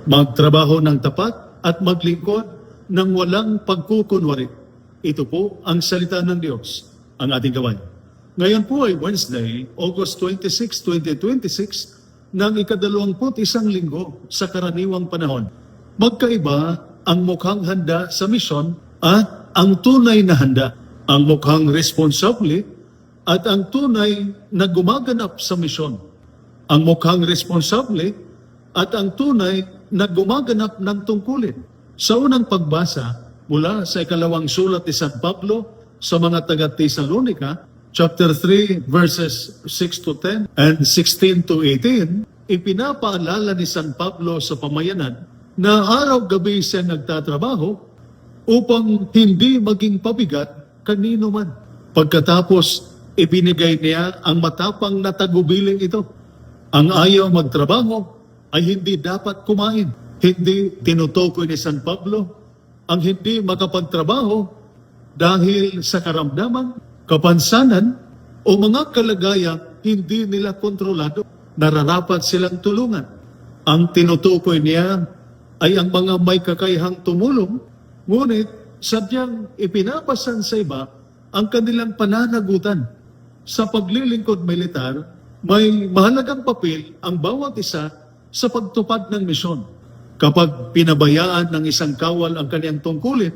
magtrabaho ng tapat at maglingkod ng walang pagkukunwari. Ito po ang salita ng Diyos, ang ating gawain. Ngayon po ay Wednesday, August 26, 2026, ng ika-21 linggo sa karaniwang panahon. Magkaiba ang mukhang handa sa misyon at ang tunay na handa. Ang mukhang responsable at ang tunay na gumaganap sa misyon. Ang mukhang responsable at ang tunay na gumaganap ng tungkulin. Sa unang pagbasa mula sa ikalawang sulat ni San Pablo sa mga taga-Tesalonica, chapter 3, verses 6 to 10 and 16 to 18, ipinapaalala ni San Pablo sa pamayanan na araw-gabi siya nagtatrabaho upang hindi maging pabigat kanino man. Pagkatapos, ibinigay niya ang matapang na tagubilin ito. Ang ayaw magtrabaho ay hindi dapat kumain. Hindi tinutukoy ni San Pablo ang hindi makapagtrabaho dahil sa karamdaman, kapansanan o mga kalagayang hindi nila kontrolado. Nararapat silang tulungan. Ang tinutukoy niya ay ang mga may kakayahang tumulong, ngunit sadyang ipinapasan sa iba ang kanilang pananagutan. Sa paglilingkod militar, may mahalagang papel ang bawat isa sa pagtupad ng misyon. Kapag pinabayaan ng isang kawal ang kanyang tungkulin,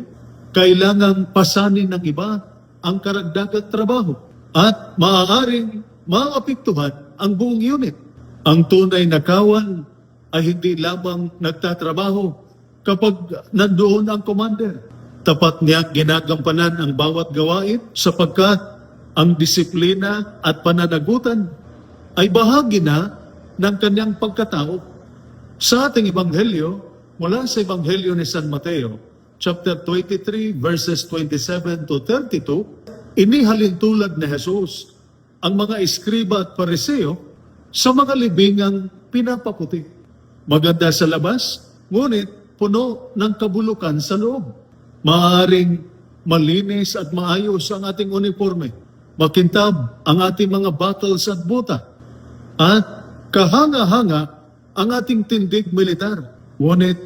kailangang pasanin ng iba ang karagdagang trabaho at maaaring maapektuhan ang buong unit. Ang tunay na kawal ay hindi lamang nagtatrabaho kapag nandoon ang commander. Tapat niya ginagampanan ang bawat gawain sapagkat ang disiplina at pananagutan ay bahagi na ng kanyang pagkatao. Sa ating Ebanghelyo, mula sa Ebanghelyo ni San Mateo, chapter 23, verses 27 to 32, inihalin tulad ni Jesus ang mga eskriba at pariseo sa mga libingang pinapaputi. Maganda sa labas, ngunit puno ng kabulukan sa loob. Maaaring malinis at maayos ang ating uniforme. Makintab ang ating mga battles at buta. At kahanga-hanga ang ating tindig militar. Ngunit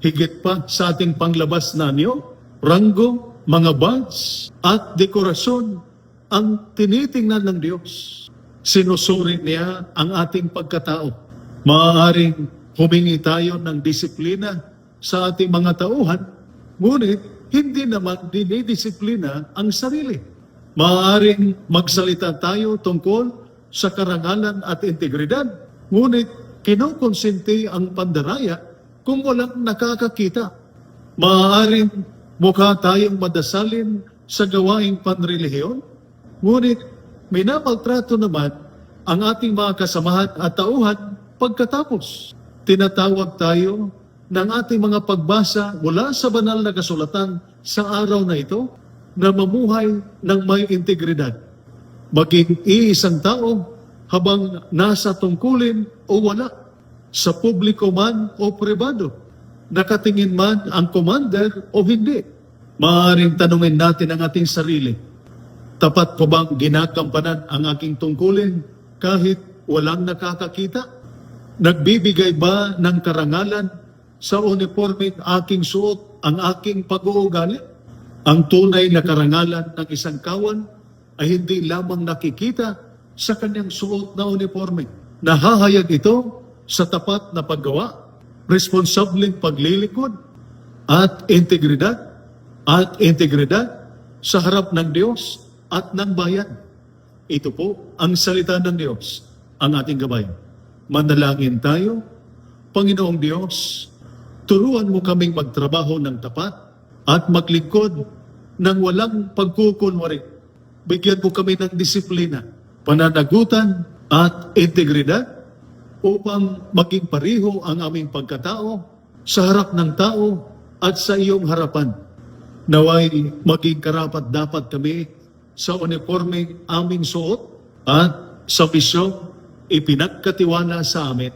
higit pa sa ating panglabas na anyo, ranggo, mga badge at dekorasyon ang tinitingnan ng Diyos. Sinusuri niya ang ating pagkatao. Maaaring humingi tayo ng disiplina sa ating mga tauhan, ngunit hindi naman dinidisiplina ang sarili. Maaaring magsalita tayo tungkol sa karangalan at integridad, ngunit kinukonsente ang pandaraya kung walang nakakakita. Maaaring mukha tayong madasalin sa gawaing panrelihiyon, ngunit minamaltrato naman ang ating mga kasamahan at tauhan pagkatapos. Tinatawag tayo ng ating mga pagbasa mula sa banal na kasulatan sa araw na ito na mamuhay ng may integridad. Maging iisang tao habang nasa tungkulin o wala, sa publiko man o pribado, nakatingin man ang commander o hindi. Maaaring tanungin natin ang ating sarili, tapat ko bang ginagampanan ang aking tungkulin kahit walang nakakakita? Nagbibigay ba ng karangalan sa uniforme aking suot ang aking pag-uugali? Ang tunay na karangalan ng isang kawan ay hindi lamang nakikita sa kanyang suot na uniforme. Nahahayag ito sa tapat na paggawa, responsableng paglilingkod, at integridad sa harap ng Diyos at ng bayan. Ito po ang salita ng Diyos, ang ating gabay. Manalangin tayo. Panginoong Diyos, turuan mo kaming magtrabaho ng tapat at maglingkod ng walang pagkukunwari. Bigyan mo kami ng disiplina, pananagutan at integridad upang maging pariho ang aming pagkatao sa harap ng tao at sa iyong harapan. Naway maging karapat-dapat kami sa uniforme aming suot at sa misyong ipinagkatiwala sa amin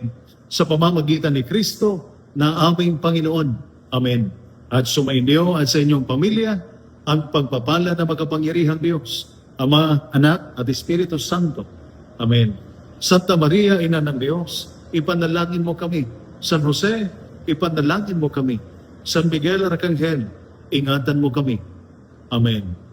sa pamamagitan ni Kristo na aming Panginoon. Amen. At sumainyo at sa inyong pamilya ang pagpapala na makapangyarihang Diyos, Ama, Anak at Espiritu Santo. Amen. Santa Maria, Ina ng Diyos, ipanalangin mo kami. San Jose, ipanalangin mo kami. San Miguel Arcangel, ingatan mo kami. Amen.